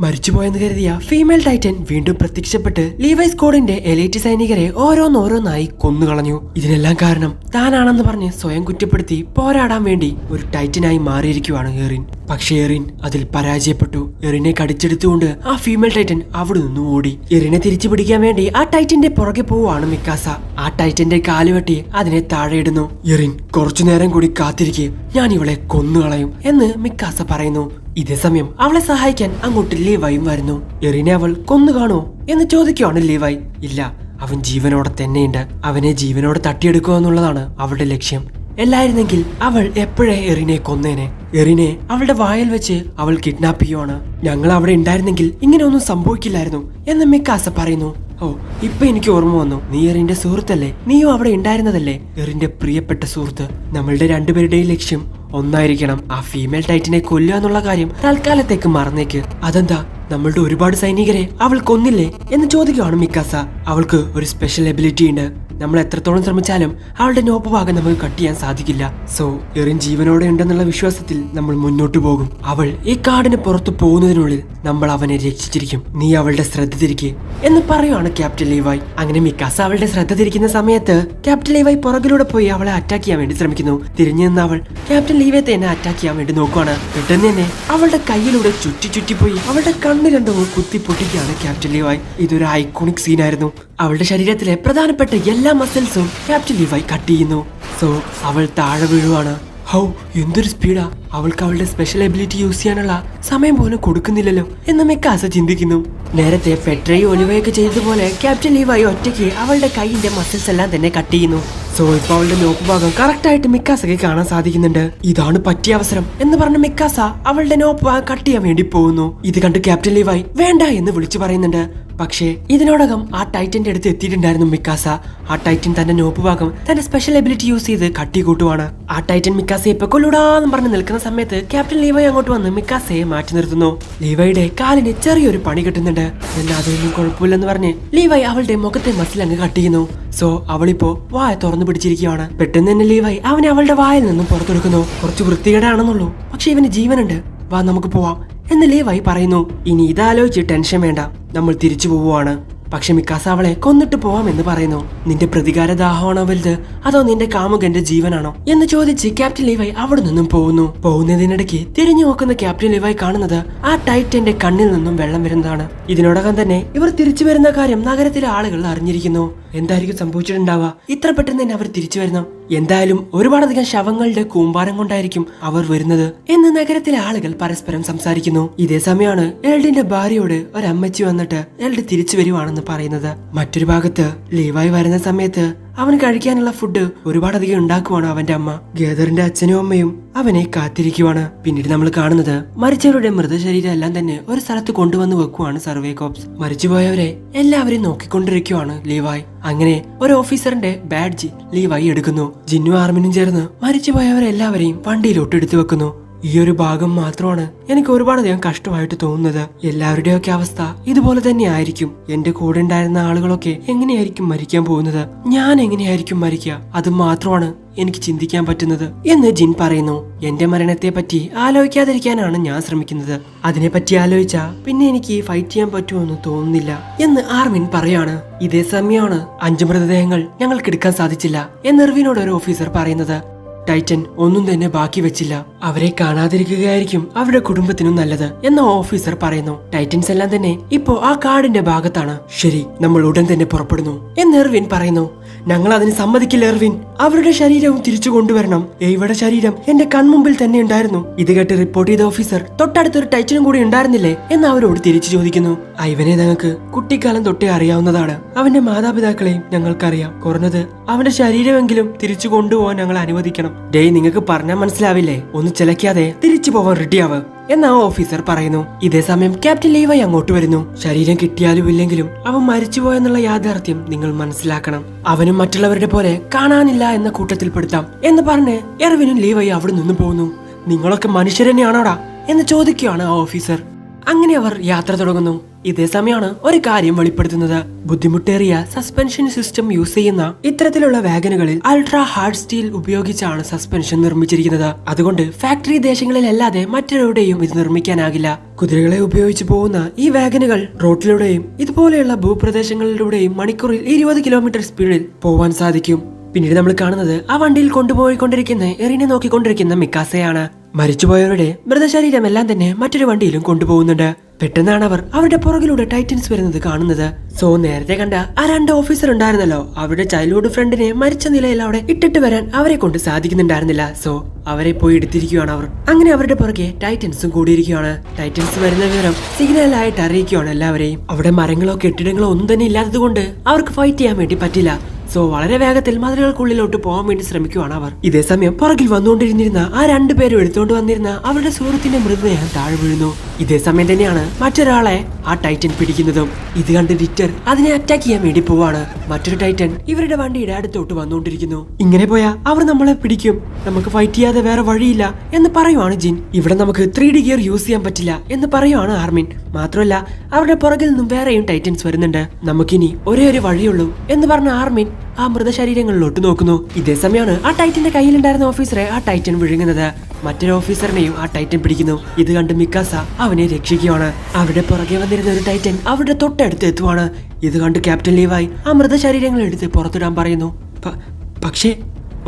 മരിച്ചുപോയെന്ന് കരുതിയ female Titan വീണ്ടും പ്രത്യക്ഷപ്പെട്ട് ലീവൈ സ്ക്വാഡിന്റെ എലൈറ്റ് സൈനികരെ ഓരോന്നോരോന്നായി കൊന്നുകളഞ്ഞു. ഇതിനെല്ലാം കാരണം താനാണെന്ന് പറഞ്ഞ് സ്വയം കുറ്റപ്പെടുത്തി പോരാടാൻ വേണ്ടി ഒരു ടൈറ്റനായി മാറിയിരിക്കുവാണ് എറിൻ. പക്ഷേ എറിൻ അതിൽ പരാജയപ്പെട്ടു. എറിനെ കടിച്ചെടുത്തുകൊണ്ട് ആ ഫീമെയിൽ ടൈറ്റൻ അവിടെ നിന്നും ഓടി. എറിനെ തിരിച്ചു പിടിക്കാൻ വേണ്ടി ആ ടൈറ്റന്റെ പുറകെ പോവാണ് മിക്കാസ. ആ ടൈറ്റന്റെ കാലുവെട്ടി അതിനെ താഴെയിടുന്നു. എറിൻ കുറച്ചുനേരം കൂടി കാത്തിരിക്കെ, ഞാൻ ഇവളെ കൊന്നുകളയും എന്ന് മിക്കാസ പറയുന്നു. ഇതേ സമയം അവളെ സഹായിക്കാൻ അങ്ങോട്ട് ലീവായും വരുന്നു. എറിനെ അവൾ കൊന്നു കാണോ എന്ന് ചോദിക്കുവാണ് ലീവായി. ഇല്ല, അവൻ ജീവനോടെ തന്നെയുണ്ട്. അവനെ ജീവനോടെ തട്ടിയെടുക്കുക എന്നുള്ളതാണ് അവളുടെ ലക്ഷ്യം. എല്ലായിരുന്നെങ്കിൽ അവൾ എപ്പോഴേ എറിനെ കൊന്നേനെ. എറിനെ അവളുടെ വായിൽ വെച്ച് അവൾ കിഡ്നാപ്പ് ചെയ്യുവാണ്. ഞങ്ങൾ അവിടെ ഉണ്ടായിരുന്നെങ്കിൽ ഇങ്ങനെ ഒന്നും സംഭവിക്കില്ലായിരുന്നു എന്ന് മിക്കാസ പറയുന്നു. ഓ, ഇപ്പൊ എനിക്ക് ഓർമ്മ വന്നു, നീ എറിന്റെ സുഹൃത്തല്ലേ? നീയും അവിടെ ഉണ്ടായിരുന്നതല്ലേ? എറിന്റെ പ്രിയപ്പെട്ട സുഹൃത്ത്. നമ്മളുടെ രണ്ടുപേരുടെയും ലക്ഷ്യം ഒന്നായിരിക്കണം. ആ ഫീമെയിൽ ടൈറ്റനെ കൊല്ലുക എന്നുള്ള കാര്യം തൽക്കാലത്തേക്ക് മറന്നേക്ക്. അതെന്താ, നമ്മളുടെ ഒരുപാട് സൈനികരെ അവൾ കൊന്നില്ലേ എന്ന് ചോദിക്കുകയാണ് മിക്കാസ. അവൾക്ക് ഒരു സ്പെഷ്യൽ എബിലിറ്റി ഉണ്ട്. നമ്മൾ എത്രത്തോളം ശ്രമിച്ചാലും അവളുടെ നോപ്പ് ഭാഗം നമുക്ക് കട്ട് ചെയ്യാൻ സാധിക്കില്ല. സോ എറിൻ ജീവനോടെ ഉണ്ടെന്നുള്ള വിശ്വാസത്തിൽ നമ്മൾ മുന്നോട്ട് പോകും. അവൾ ഈ കാടിന് പുറത്തു പോകുന്നതിനുള്ളിൽ നമ്മൾ അവനെ രക്ഷിച്ചിരിക്കും. നീ അവളുടെ ശ്രദ്ധ തിരികെ എന്ന് പറയുവാണ് ക്യാപ്റ്റൻ ലീവായ്. അങ്ങനെ മിക്കാസ അവളുടെ ശ്രദ്ധ തിരിക്കുന്ന സമയത്ത് ക്യാപ്റ്റൻ ലീവായ് പുറകിലൂടെ പോയി അവളെ അറ്റാക്ക് ചെയ്യാൻ വേണ്ടി ശ്രമിക്കുന്നു. തിരിഞ്ഞു നിന്ന് അവൾ ക്യാപ്റ്റൻ ലീവയെ തന്നെ അറ്റാക്ക് ചെയ്യാൻ വേണ്ടി നോക്കുവാണ്. പെട്ടെന്ന് തന്നെ അവളുടെ കയ്യിലൂടെ ചുറ്റി പോയി അവളുടെ കണ്ണ് രണ്ടും കുത്തി പൊട്ടിക്കുകയാണ് ക്യാപ്റ്റൻ ലീവായ്. ഇതൊരു ഐക്കോണിക് സീനായിരുന്നു. അവളുടെ ശരീരത്തിലെ പ്രധാനപ്പെട്ട എല്ലാ മസിൽസും ക്യാപ്റ്റൻ ലീവായ് കട്ട് ചെയ്യുന്നു. സോ അവൾ താഴെ വീഴുവാണ്. ഹൗ, എന്തൊരു സ്പീഡാ! അവൾക്ക് അവളുടെ സ്പെഷ്യൽ എബിലിറ്റി യൂസ് ചെയ്യാനുള്ള സമയം പോലും കൊടുക്കുന്നില്ലല്ലോ എന്ന് മിക്കാസ ചിന്തിക്കുന്നു. നേരത്തെ പെട്രയും ഒലിവയൊക്കെ ചെയ്തതുപോലെ ക്യാപ്റ്റൻ ലീവായി ഒറ്റയ്ക്ക് അവളുടെ കൈയിന്റെ മസിൽസ് എല്ലാം തന്നെ കട്ട് ചെയ്യുന്നു. സോ ഇപ്പൊ അവളുടെ നോപ്പ് ഭാഗം കറക്റ്റ് ആയിട്ട് മിക്കാസക്ക് കാണാൻ സാധിക്കുന്നുണ്ട്. ഇതാണ് പറ്റിയ അവസരം എന്ന് പറഞ്ഞ മിക്കാസ അവളുടെ നോപ്പ് ഭാഗം കട്ട് ചെയ്യാൻ വേണ്ടി പോകുന്നു. ഇത് കണ്ട് ക്യാപ്റ്റൻ ലീവായി വേണ്ട എന്ന് വിളിച്ചു പറയുന്നുണ്ട്. പക്ഷേ ഇതിനോടകം ആ ടൈറ്റന്റെ അടുത്ത് എത്തിയിട്ടുണ്ടായിരുന്നു മിക്കാസ. ആ ടൈറ്റൻ തന്റെ നോപ്പ് ഭാഗം തന്റെ സ്പെഷ്യൽ എബിലിറ്റി യൂസ് ചെയ്ത് കട്ടി കൂട്ടുവാണ്. ആ ടൈറ്റൻ മിക്കാസയെ ഇപ്പൊ കൊല്ലൂടാന്ന് പറഞ്ഞ് നിൽക്കുന്ന സമയത്ത് ക്യാപ്റ്റൻ ലീവായി അങ്ങോട്ട് വന്ന് മിക്കാസയെ മാറ്റി നിർത്തുന്നു. ലീവയുടെ കാലിന് ചെറിയൊരു പണി കിട്ടുന്നുണ്ട്. എന്നാൽ അതൊന്നും കുഴപ്പമില്ലെന്ന് പറഞ്ഞ് ലീവായി അവളുടെ മുഖത്തെ മസിൽ അങ്ങ് കട്ട് ചെയ്യുന്നു. സോ അവളിപ്പോ വായ തുറന്നു പിടിച്ചിരിക്കുകയാണ്. പെട്ടെന്ന് തന്നെ ലീവായി അവനെ അവളുടെ വായിൽ നിന്നും പുറത്തെടുക്കുന്നു. കുറച്ച് വൃത്തികേടാണെന്നുള്ളൂ, പക്ഷെ ഇവന് ജീവനുണ്ട്. വാ, നമുക്ക് പോവാം എന്ന് ലീവായി പറയുന്നു. ഇനി ഇതാലോചിച്ച് ടെൻഷൻ വേണ്ട, നമ്മൾ തിരിച്ചു പോവുകയാണ്. പക്ഷെ മിക്കാസ അവളെ കൊന്നിട്ട് പോവാമെന്ന് പറയുന്നു. നിന്റെ പ്രതികാര ദാഹമാണോ വലുത്, അതോ നിന്റെ കാമുകന്റെ ജീവനാണോ എന്ന് ചോദിച്ച് ക്യാപ്റ്റൻ ലീവായി അവിടെ നിന്നും പോകുന്നതിനിടയ്ക്ക് തിരിഞ്ഞു നോക്കുന്ന ക്യാപ്റ്റൻ ലീവായി കാണുന്നത് ആ ടൈറ്റന്റെ കണ്ണിൽ നിന്നും വെള്ളം വരുന്നതാണ്. ഇതിനോടകം തന്നെ ഇവർ തിരിച്ചു വരുന്ന കാര്യം നഗരത്തിലെ ആളുകൾ അറിഞ്ഞിരിക്കുന്നു. എന്തായിരിക്കും സംഭവിച്ചിട്ടുണ്ടാവുക? ഇത്ര പെട്ടെന്ന് തന്നെ അവർ തിരിച്ചു വരുന്നു. എന്തായാലും ഒരുപാടധികം ശവങ്ങളുടെ കൂമ്പാരം കൊണ്ടായിരിക്കും അവർ വരുന്നത് എന്ന് നഗരത്തിലെ ആളുകൾ പരസ്പരം സംസാരിക്കുന്നു. ഇതേ സമയമാണ് എൽഡിന്റെ ഭാര്യയോട് ഒരമ്മച്ചി വന്നിട്ട് എൽഡ് തിരിച്ചു വരുവാണെന്ന് പറയുന്നത്. മറ്റൊരു ഭാഗത്ത് ലീവായി വരുന്ന സമയത്ത് അവന് കഴിക്കാനുള്ള ഫുഡ് ഒരുപാടധികം ഉണ്ടാക്കുവാണ് അവന്റെ അമ്മ. ഗേദറിന്റെ അച്ഛനും അമ്മയും അവനെ കാത്തിരിക്കുവാണ്. പിന്നീട് നമ്മൾ കാണുന്നത് മരിച്ചവരുടെ മൃതശരീരം എല്ലാം തന്നെ ഒരു സ്ഥലത്ത് കൊണ്ടുവന്ന് വെക്കുവാണ് സർവേ കോപ്സ്. മരിച്ചുപോയവരെ എല്ലാവരെയും നോക്കിക്കൊണ്ടിരിക്കുവാണ് ലീവായ്. അങ്ങനെ ഒരു ഓഫീസറിന്റെ ബാഡ്ജ് ലീവായി എടുക്കുന്നു. ജിന്നു ആർമിനും ചേർന്ന് മരിച്ചുപോയവരെല്ലാവരെയും വണ്ടിയിലോട്ട് എടുത്തു വെക്കുന്നു. ഈ ഒരു ഭാഗം മാത്രമാണ് എനിക്ക് ഒരുപാടധികം കഷ്ടമായിട്ട് തോന്നുന്നത്. എല്ലാവരുടെയൊക്കെ അവസ്ഥ ഇതുപോലെ തന്നെ ആയിരിക്കും. എന്റെ കൂടെ ഉണ്ടായിരുന്ന ആളുകളൊക്കെ എങ്ങനെയായിരിക്കും മരിക്കാൻ പോകുന്നത്? ഞാൻ എങ്ങനെയായിരിക്കും മരിക്കുക? അത് മാത്രമാണ് എനിക്ക് ചിന്തിക്കാൻ പറ്റുന്നത് എന്ന് ജിൻ പറയുന്നു. എന്റെ മരണത്തെ പറ്റി ആലോചിക്കാതിരിക്കാനാണ് ഞാൻ ശ്രമിക്കുന്നത്. അതിനെപ്പറ്റി ആലോചിച്ചാ പിന്നെ എനിക്ക് ഫൈറ്റ് ചെയ്യാൻ പറ്റുമെന്ന് തോന്നുന്നില്ല എന്ന് ആർമിൻ പറയാണ്. ഇതേ സമയമാണ് 5 മൃതദേഹങ്ങൾ ഞങ്ങൾക്ക് എടുക്കാൻ സാധിച്ചില്ല എന്ന് ഇർവിനോട് ഒരു ഓഫീസർ പറയുന്നത്. ടൈറ്റൻ ഒന്നും തന്നെ ബാക്കി വെച്ചില്ല. അവരെ കാണാതിരിക്കുകയായിരിക്കും അവരുടെ കുടുംബത്തിനും നല്ലത് എന്ന് ഓഫീസർ പറയുന്നു. ടൈറ്റൻസ് എല്ലാം തന്നെ ഇപ്പോ ആ കാടിന്റെ ഭാഗത്താണ്. ശരി, നമ്മൾ ഉടൻ തന്നെ പുറപ്പെടുന്നു എന്ന് എർവിൻ പറയുന്നു. ഞങ്ങൾ അതിന് സമ്മതിക്കില്ല എർവിൻ. അവരുടെ ശരീരവും തിരിച്ചു കൊണ്ടുവരണം. ഇവിടെ ശരീരം എന്റെ കൺമുമ്പിൽ തന്നെ ഉണ്ടായിരുന്നു. ഇത് കേട്ട് റിപ്പോർട്ട് ചെയ്ത ഓഫീസർ തൊട്ടടുത്തൊരു ടൈറ്റനും കൂടി ഉണ്ടായിരുന്നില്ലേ എന്ന് അവരോട് തിരിച്ചു ചോദിക്കുന്നു. ഇവനെ ഞങ്ങൾക്ക് കുട്ടിക്കാലം തൊട്ടേ അറിയാവുന്നതാണ്. അവന്റെ മാതാപിതാക്കളെയും ഞങ്ങൾക്കറിയാം. കുറഞ്ഞത് അവന്റെ ശരീരമെങ്കിലും തിരിച്ചു കൊണ്ടുപോകാൻ ഞങ്ങൾ അനുവദിക്കണം. ഡേയ്, നിങ്ങൾക്ക് പറഞ്ഞാൽ മനസ്സിലാവില്ലേ? ഒന്ന് ചിലക്കാതെ തിരിച്ചു പോവാൻ റെഡിയാവ് എന്ന് ആ ഓഫീസർ പറയുന്നു. ഇതേ സമയം ക്യാപ്റ്റൻ ലീവായി അങ്ങോട്ട് വരുന്നു. ശരീരം കിട്ടിയാലും ഇല്ലെങ്കിലും അവൻ മരിച്ചുപോയെന്നുള്ള യാഥാർത്ഥ്യം നിങ്ങൾ മനസ്സിലാക്കണം. അവനും മറ്റുള്ളവരുടെ പോലെ കാണാനില്ല എന്ന കൂട്ടത്തിൽപ്പെടുത്താം എന്ന് പറഞ്ഞ് എർവിനും ലീവായി അവിടെ നിന്ന് പോകുന്നു. നിങ്ങളൊക്കെ മനുഷ്യർ തന്നെയാണോടാ എന്ന് ചോദിക്കുകയാണ് ആ ഓഫീസർ. അങ്ങനെ അവർ യാത്ര തുടങ്ങുന്നു. ഇതേ സമയമാണ് ഒരു കാര്യം വെളിപ്പെടുത്തുന്നത്. ബുദ്ധിമുട്ടേറിയ സസ്പെൻഷൻ സിസ്റ്റം യൂസ് ചെയ്യുന്ന ഇത്തരത്തിലുള്ള വാഗനുകളിൽ അൾട്രാ ഹാർഡ് സ്റ്റീൽ ഉപയോഗിച്ചാണ് സസ്പെൻഷൻ നിർമ്മിച്ചിരിക്കുന്നത്. അതുകൊണ്ട് ഫാക്ടറി ദേശങ്ങളിലല്ലാതെ മറ്റൊരുടെയും ഇത് നിർമ്മിക്കാനാകില്ല. കുതിരകളെ ഉപയോഗിച്ച് പോകുന്ന ഈ വാഗനുകൾ റോഡിലൂടെയും ഇതുപോലെയുള്ള ഭൂപ്രദേശങ്ങളിലൂടെയും മണിക്കൂറിൽ 20 കിലോമീറ്റർ സ്പീഡിൽ പോവാൻ സാധിക്കും. പിന്നീട് നമ്മൾ കാണുന്നത് ആ വണ്ടിയിൽ കൊണ്ടുപോയിക്കൊണ്ടിരിക്കുന്ന എറിനെ നോക്കിക്കൊണ്ടിരിക്കുന്ന മിക്കാസയാണ്. മരിച്ചുപോയവരുടെ മൃതശരീരം എല്ലാം തന്നെ മറ്റൊരു വണ്ടിയിലും കൊണ്ടുപോകുന്നുണ്ട്. പെട്ടെന്നാണ് അവർ അവരുടെ പുറകിലൂടെ ടൈറ്റൻസ് വരുന്നത് കാണുന്നത്. സോ നേരത്തെ കണ്ട ആ 2 ഓഫീസർ ഉണ്ടായിരുന്നല്ലോ, അവരുടെ ചൈൽഡ്ഹുഡ് ഫ്രണ്ടിനെ മരിച്ച നിലയിൽ അവിടെ ഇട്ടിട്ട് വരാൻ അവരെ കൊണ്ട് സാധിക്കുന്നുണ്ടായിരുന്നില്ല. സോ അവരെ പോയി എടുത്തിരിക്കുകയാണ് അവർ. അങ്ങനെ അവരുടെ പുറകെ ടൈറ്റൻസും കൂടിയിരിക്കുകയാണ്. ടൈറ്റൻസ് വരുന്ന വിവരം സിഗ്നലായിട്ട് അറിയിക്കുകയാണ് എല്ലാവരെയും. അവിടെ മരങ്ങളോ കെട്ടിടങ്ങളോ ഒന്നും തന്നെ ഇല്ലാത്തത് കൊണ്ട് അവർക്ക് ഫൈറ്റ് ചെയ്യാൻ വേണ്ടി പറ്റില്ല. സോ വളരെ വേഗത്തിൽ മതിലുകൾക്കുള്ളിലോട്ട് പോകാൻ വേണ്ടി ശ്രമിക്കുകയാണ് അവർ. ഇതേ സമയം പുറകിൽ വന്നുകൊണ്ടിരുന്നിരുന്ന ആ 2 പേരും എടുത്തുകൊണ്ട് വന്നിരുന്ന അവരുടെ സുഹൃത്തിന്റെ മൃതദേഹം താഴെ വീഴുന്നു. ഇതേ സമയം തന്നെയാണ് മറ്റൊരാളെ ആ ടൈറ്റൻ പിടിക്കുന്നതും. ഇത് കണ്ട് വിക്ടർ അതിനെ അറ്റാക്ക് ചെയ്യാൻ വേണ്ടി പോവാണ്. മറ്റൊരു ടൈറ്റൻ ഇവരുടെ വണ്ടിയുടെ അടുത്തോട്ട് വന്നുകൊണ്ടിരിക്കുന്നു. ഇങ്ങനെ പോയാ അവർ നമ്മളെ പിടിക്കും, നമുക്ക് ഫൈറ്റ് ചെയ്യാതെ വേറെ വഴിയില്ല എന്ന് പറയുവാണ് ജിൻ. ഇവിടെ നമുക്ക് 3D ഗിയർ യൂസ് ചെയ്യാൻ പറ്റില്ല എന്ന് പറയുവാണ് ആർമിൻ. മാത്രമല്ല അവരുടെ പുറകിൽ നിന്നും വേറെയും ടൈറ്റൻസ് വരുന്നുണ്ട്. നമുക്കിനി ഒരേ ഒരു വഴിയുള്ളൂ എന്ന് പറഞ്ഞ ആർമിൻ ആ മൃതശരീരങ്ങളിലോട്ട് നോക്കുന്നു. ഇതേ സമയമാണ് ആ ടൈറ്റന്റെ കയ്യിലുണ്ടായിരുന്ന ഓഫീസറെ ആ ടൈറ്റൻ വിഴുങ്ങുന്നത്. മറ്റൊരു ഓഫീസറിനെയും ആ ടൈറ്റൻ പിടിക്കുന്നു. ഇത് കണ്ട് മിക്കാസ അവനെ രക്ഷിക്കുകയാണ്. അവിടെ പുറകെ വന്നിരുന്ന ഒരു ടൈറ്റൻ അവരുടെ തൊട്ടടുത്ത് എത്തുവാണ്. ഇത് കണ്ട് ക്യാപ്റ്റൻ ലീവായി ആ മൃതശരീരങ്ങൾ എടുത്ത് പുറത്തിടാൻ പറയുന്നു. പക്ഷേ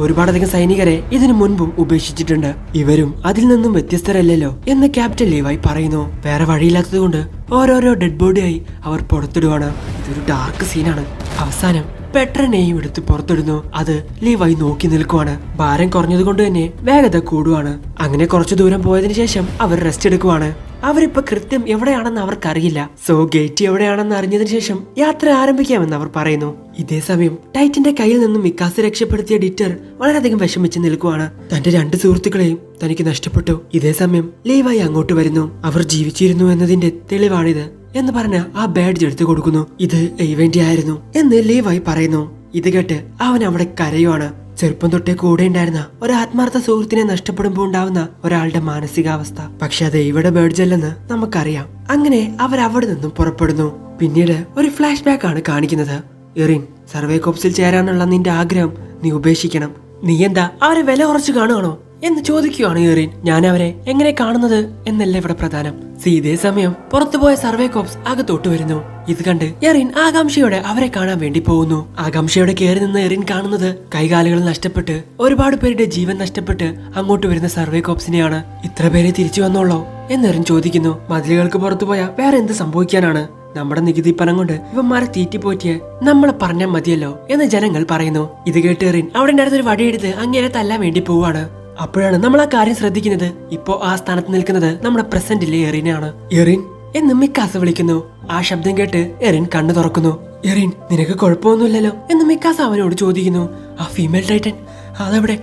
ഒരുപാടധികം സൈനികരെ ഇതിനു മുൻപും ഉപേക്ഷിച്ചിട്ടുണ്ട്, ഇവരും അതിൽ നിന്നും വ്യത്യസ്തരല്ലല്ലോ എന്ന് ക്യാപ്റ്റൻ ലീവായി പറയുന്നു. വേറെ വഴിയില്ലാത്തത് കൊണ്ട് ഓരോരോ ഡെഡ് ബോഡിയായി അവർ പുറത്തിടുവാണ്. ഇതൊരു ഡാർക്ക് സീനാണ്. അവസാനം പെട്രനെയും എടുത്ത് പുറത്തിടുന്നു. അത് ലീവായി നോക്കി നിൽക്കുവാണ്. ഭാരം കുറഞ്ഞത് കൊണ്ട് തന്നെ വേഗത കൂടുവാണ്. അങ്ങനെ കുറച്ചു ദൂരം പോയതിനു ശേഷം അവർ റെസ്റ്റ് എടുക്കുവാണ്. അവരിപ്പോ കൃത്യം എവിടെയാണെന്ന് അവർക്കറിയില്ല. സോ ഗേറ്റ് എവിടെയാണെന്ന് അറിഞ്ഞതിനു ശേഷം യാത്ര ആരംഭിക്കാമെന്ന് അവർ പറയുന്നു. ഇതേ സമയം ടൈറ്റന്റെ കയ്യിൽ നിന്നും മിക്കാസ് രക്ഷപ്പെടുത്തിയ ഡിറ്റർ വളരെയധികം വിഷമിച്ച് നിൽക്കുവാണ്. തന്റെ 2 സുഹൃത്തുക്കളെയും തനിക്ക് നഷ്ടപ്പെട്ടു. ഇതേ സമയം ലീവായി അങ്ങോട്ട് വരുന്നു. അവർ ജീവിച്ചിരുന്നു എന്നതിന്റെ തെളിവാണിത് എന്ന് പറഞ്ഞ് ആ ബാഡ്ജ് എടുത്തു കൊടുക്കുന്നു. ഇത് ഇവന്റ് ആയിരുന്നു എന്ന് ലീവായി പറയുന്നു. ഇത് കേട്ട് അവൻ അവിടെ കരയുവാണ്. ചെറുപ്പം തൊട്ടേ കൂടെ ഉണ്ടായിരുന്ന ഒരു ആത്മാർത്ഥ സുഹൃത്തിനെ നഷ്ടപ്പെടുമ്പോൾ ഉണ്ടാവുന്ന ഒരാളുടെ മാനസികാവസ്ഥ. പക്ഷെ അത് ഇവിടെ ബേഡ്ജല്ലെന്ന് നമുക്കറിയാം. അങ്ങനെ അവർ അവിടെ നിന്നും പുറപ്പെടുന്നു. പിന്നീട് ഒരു ഫ്ലാഷ് ബാക്ക് ആണ് കാണിക്കുന്നത്. എറിൻ, സർവേ കോപ്സിൽ ചേരാനുള്ള നിന്റെ ആഗ്രഹം നീ ഉപേക്ഷിക്കണം. നീ എന്താ അവരെ വില കുറച്ച് കാണുകയാണോ എന്ന് ചോദിക്കുകയാണ് എറിൻ. ഞാൻ അവരെ എങ്ങനെ കാണുന്നത് എന്നല്ല ഇവിടെ പ്രധാനം. ഇതേ സമയം പുറത്തുപോയ സർവേ കോപ്സ് അകത്തോട്ട് വരുന്നു. ഇത് കണ്ട് എറിൻ ആകാംക്ഷയോടെ അവരെ കാണാൻ വേണ്ടി പോകുന്നു. ആകാംക്ഷയോടെ കയറി നിന്ന് എറിൻ കാണുന്നത് കൈകാലുകൾ നഷ്ടപ്പെട്ട് ഒരുപാട് പേരുടെ ജീവൻ നഷ്ടപ്പെട്ട് അങ്ങോട്ട് വരുന്ന സർവേ കോപ്സിനെയാണ്. ഇത്ര പേരെ തിരിച്ചു വന്നോളോ എന്ന് എറിൻ ചോദിക്കുന്നു. മതിലുകൾക്ക് പുറത്തുപോയ വേറെ എന്ത് സംഭവിക്കാനാണ്? നമ്മുടെ നികുതി പണം കൊണ്ട് ഇവന്മാരെ തീറ്റിപ്പോറ്റിയെ നമ്മളെ പറഞ്ഞാൽ മതിയല്ലോ എന്ന് ജനങ്ങൾ പറയുന്നു. ഇത് കേട്ട് എറിൻ അവിടെ ഉണ്ടായിരുന്നൊരു വടിയെടുത്ത് അങ്ങനെ തല്ലാൻ വേണ്ടി പോവാണ്. അപ്പോഴാണ് നമ്മൾ ആ കാര്യം ശ്രദ്ധിക്കുന്നത്. ഇപ്പോ ആ സ്ഥാനത്ത് നിൽക്കുന്നത് നമ്മുടെ പ്രസന്റിലെ എറിനാണ്. എറിൻ എന്ന് മിക്കാസ് വിളിക്കുന്നു. ആ ശബ്ദം കേട്ട് എറിൻ കണ്ണു തുറക്കുന്നു. എറിൻ, നിനക്ക് കുഴപ്പമൊന്നുമില്ലല്ലോ എന്ന് മിക്കാസ് അവനോട് ചോദിക്കുന്നു. ആ ഫീമെയിൽ ടൈറ്റൻ അതെവിടെ?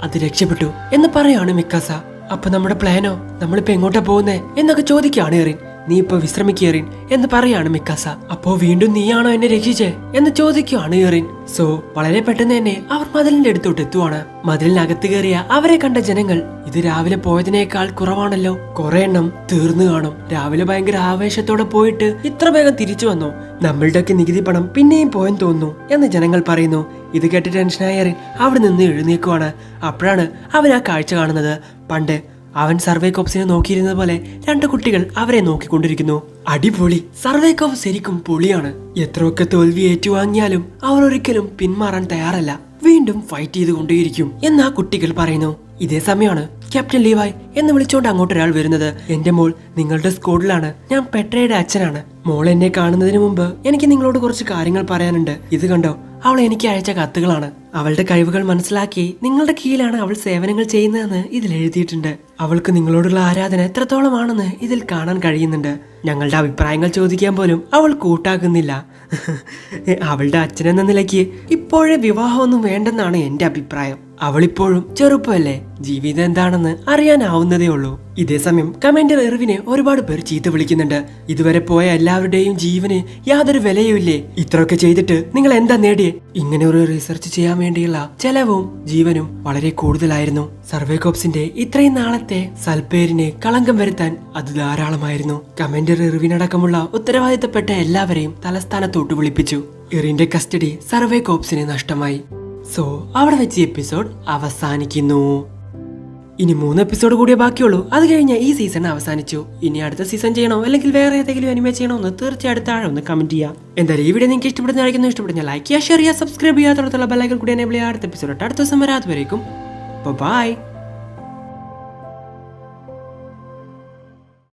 അത് രക്ഷപ്പെട്ടു എന്ന് പറയാണ് മിക്കാസ. അപ്പൊ നമ്മുടെ പ്ലാനോ? നമ്മളിപ്പോ എങ്ങോട്ടാ പോകുന്നേ എന്നൊക്കെ ചോദിക്കുകയാണ് എറിൻ. നീ ഇപ്പൊ വിശ്രമിക്കേറിൻ എന്ന് പറയാണ് മിക്കാസ. അപ്പോ വീണ്ടും നീയാണോ എന്നെ രക്ഷിച്ചേ എന്ന് ചോദിക്കുകയാണ് എറിൻ. സോ വളരെ പെട്ടെന്ന് തന്നെ അവർ മതിലിന്റെ അടുത്തോട്ട് എത്തുവാണ്. മതിലിനകത്ത് കയറിയ അവരെ കണ്ട ജനങ്ങൾ ഇത് രാവിലെ പോയതിനേക്കാൾ കുറവാണല്ലോ, കുറെ എണ്ണം തീർന്നു കാണും. രാവിലെ ഭയങ്കര ആവേശത്തോടെ പോയിട്ട് ഇത്ര വേഗം തിരിച്ചു വന്നോ? നമ്മളുടെയൊക്കെ നികുതി പണം പിന്നെയും പോയെന്ന് തോന്നുന്നു എന്ന് ജനങ്ങൾ പറയുന്നു. ഇത് കേട്ട് ടെൻഷനായ എറിൻ അവിടെ നിന്ന് എഴുന്നേക്കുവാണ്. അപ്പോഴാണ് അവൻ ആ കാഴ്ച കാണുന്നത്. പണ്ട് അവൻ സർവേ കോപ്സിനെ നോക്കിയിരുന്നത് പോലെ 2 കുട്ടികൾ അവരെ നോക്കിക്കൊണ്ടിരിക്കുന്നു. അടിപൊളി, സർവേ കോപ്സ് ശരിക്കും പൊളിയാണ്. എത്രയൊക്കെ തോൽവി ഏറ്റുവാങ്ങിയാലും അവർ ഒരിക്കലും പിന്മാറാൻ തയ്യാറല്ല, വീണ്ടും ഫൈറ്റ് ചെയ്തുകൊണ്ടേയിരിക്കും എന്ന് ആ കുട്ടികൾ പറയുന്നു. ഇതേ സമയമാണ് ക്യാപ്റ്റൻ ലീവായ് എന്ന് വിളിച്ചോണ്ട് അങ്ങോട്ട് ഒരാൾ വരുന്നത്. എന്റെ മോൾ നിങ്ങളുടെ സ്ക്വാഡിലാണ്. ഞാൻ പെട്രയുടെ അച്ഛനാണ്. മോൾ എന്നെ കാണുന്നതിന് മുമ്പ് എനിക്ക് നിങ്ങളോട് കുറച്ച് കാര്യങ്ങൾ പറയാനുണ്ട്. ഇത് കണ്ടോ, അവൾ എനിക്ക് അയച്ച കത്തുകളാണ്. അവളുടെ കഴിവുകൾ മനസ്സിലാക്കി നിങ്ങളുടെ കീഴിലാണ് അവൾ സേവനങ്ങൾ ചെയ്യുന്നതെന്ന് ഇതിൽ എഴുതിയിട്ടുണ്ട്. അവൾക്ക് നിങ്ങളോടുള്ള ആരാധന എത്രത്തോളമാണെന്ന് ഇതിൽ കാണാൻ കഴിയുന്നുണ്ട്. ഞങ്ങളുടെ അഭിപ്രായങ്ങൾ ചോദിക്കാൻ പോലും അവൾ കൂട്ടാക്കുന്നില്ല. അവളുടെ അച്ഛനെന്ന നിലയ്ക്ക് ഇപ്പോഴേ വിവാഹമൊന്നും വേണ്ടെന്നാണ് എന്റെ അഭിപ്രായം. അവളിപ്പോഴും ചെറുപ്പമല്ലേ, ജീവിതം എന്താണെന്ന് അറിയാനാവുന്നതേ ഉള്ളൂ. ഇതേസമയം കമാൻഡർ ഇർവിനെ ഒരുപാട് പേർ ചീത്ത വിളിക്കുന്നുണ്ട്. ഇതുവരെ പോയ എല്ലാവരുടെയും ജീവന് യാതൊരു വിലയുമില്ലേ, ഇത്രയൊക്കെ ചെയ്തിട്ട് നിങ്ങൾ എന്താ നേടിയേ? ഇങ്ങനെ ഒരു റിസർച്ച് ചെയ്യാൻ വേണ്ടിയുള്ള ചെലവും ജീവനും വളരെ കൂടുതലായിരുന്നു. സർവേ കോപ്സിന്റെ ഇത്രയും നാളത്തെ സൽപ്പേരിന് കളങ്കം വരുത്താൻ അത് ധാരാളമായിരുന്നു. കമാൻഡർ ഇർവിനടക്കമുള്ള ഉത്തരവാദിത്തപ്പെട്ട എല്ലാവരെയും തലസ്ഥാനത്തോട്ട് വിളിപ്പിച്ചു. ഇറിന്റെ കസ്റ്റഡി സർവേ കോപ്സിന് നഷ്ടമായി. സോ അവിടെ വെച്ച് എപ്പിസോഡ് അവസാനിക്കുന്നു. ഇനി 3 എപ്പിസോഡ് കൂടിയേ ബാക്കിയുള്ളൂ. അത് കഴിഞ്ഞ ഈ സീസൺ അവസാനിച്ചു. ഇനി അടുത്ത സീസൺ ചെയ്യണോ അല്ലെങ്കിൽ വേറെ ഏതെങ്കിലും അനിമേ ചെയ്യണോ എന്ന് തീർച്ചയായിട്ടും താഴെ ഒന്ന് കമന്റ് ചെയ്യാം. എന്തായാലും ഈ വീഡിയോ നിങ്ങൾക്ക് ഇഷ്ടപ്പെടുന്ന ലൈക്ക് ചെയ്യുക, ഷെയർ ചെയ്യുക, സബ്സ്ക്രൈബ് ചെയ്യുക, തുടർന്നുള്ള ബെൽ ഐക്കൺ കൂടി എനേബിൾ ചെയ്യുക. അടുത്ത എപ്പിസോഡ് അടുത്ത ദിവസം വരാതെ വരേക്കും ബൈ.